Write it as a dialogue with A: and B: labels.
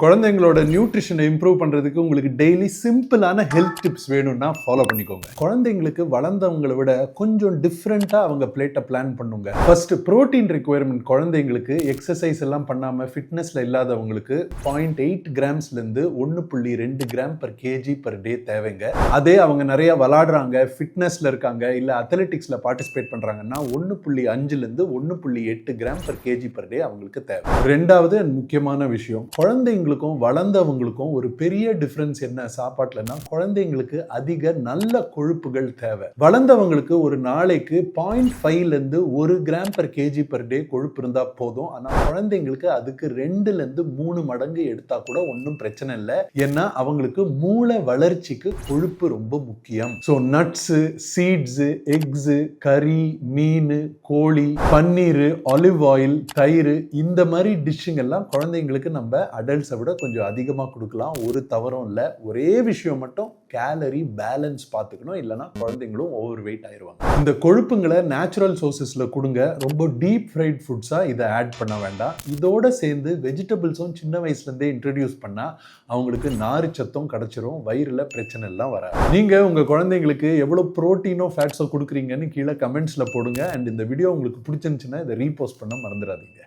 A: குழந்தைங்களோட நியூட்ரிஷனை இம்ப்ரூவ் பண்றதுக்கு உங்களுக்கு டெய்லி சிம்பிளான ஹெல்த் டிப்ஸ் வேணும்னா ஃபாலோ பண்ணிக்கோங்க. குழந்தைங்களுக்கு வளர்ந்தவங்களை விட கொஞ்சம் டிஃப்ரெண்டா அவங்க பிளேட்டை பிளான் பண்ணுங்க. ஃபர்ஸ்ட் புரோட்டீன் ரிக்வயர்மெண்ட் குழந்தைங்களுக்கு எக்ஸசைஸ் எல்லாம் பண்ணாம ஃபிட்னஸ்ல இல்லாதவங்களுக்கு 0.8 கிராம்ஸ்ல இருந்து 1.2 gram per kg per day தேவைங்க. அதே அவங்க நிறைய விளையாடுறாங்க, ஃபிட்னஸ்ல இருக்காங்க, இல்ல அத்லெட்டிக்ஸ்ல பார்ட்டிசிபேட் பண்றாங்கன்னா 1.5 இருந்து 1.8 gram per kg per day அவங்களுக்கு தேவை. ரெண்டாவது முக்கியமான விஷயம், குழந்தைங்களுக்கும் வளர்ந்தவங்களுக்கும் ஒரு பெரிய டிஃபரன்ஸ் என்ன சாப்பாட்டுலன்னா, குழந்தைங்களுக்கு அதிக நல்ல கொழுப்புகள் தேவை. வளர்ந்தவங்களுக்கு ஒரு நாளைக்கு 0.5 இருந்து 1 gram per kg per day கொழுப்பு இருந்தா போதும். ஆனா குழந்தைங்களுக்கு அதுக்கு 2 இருந்து 3 மடங்கு எடுத்தா கூட ஒன்றும் பிரச்சனை இல்லை. ஏன்னா அவங்களுக்கு மூளை வளர்ச்சிக்கு கொழுப்பு ரொம்ப முக்கியம். ஸோ நட்ஸு, சீட்ஸு, எக்ஸு, கறி, மீன், கோழி, பன்னீர், ஆலிவ் ஆயில், தயிர், இந்த மாதிரி டிஷ்ஷுங்கெல்லாம் குழந்தைங்களுக்கு நம்ம அடல்ட்ஸை விட கொஞ்சம் அதிகமாக கொடுக்கலாம். ஒரு தவறும் இல்லை. ஒரே விஷயம் மட்டும், கேலரி பேலன்ஸ் பார்த்துக்கணும், இல்லைனா குழந்தைங்களும் ஓவர் வெயிட் ஆயிடுவாங்க. இந்த கொழுப்புங்களை நேச்சுரல் சோர்சஸில் கொடுங்க. ரொம்ப டீப் ஃப்ரைட் ஃபுட்ஸாக இதை ஆட் பண்ண வேண்டாம். இதோட சேர்ந்து வெஜிடபிள்ஸும் சின்ன வயசுலேருந்தே இன்ட்ரடியூஸ் பண்ணால் அவங்களுக்கு நார் சத்தும் கிடச்சிரும், வயிறில் பிரச்சனை எல்லாம் வராது. நீங்கள் உங்கள் குழந்தைங்களுக்கு எவ்வளோ ப்ரோட்டீனோ ஃபேட்ஸோ கொடுக்குறீங்கன்னு கீழே கமெண்ட்ஸில் போடுங்க. அண்ட் இந்த வீடியோ உங்களுக்கு பிடிச்சிருந்துச்சுன்னா இதை ரீபோஸ்ட் பண்ண மறந்துடாதீங்க.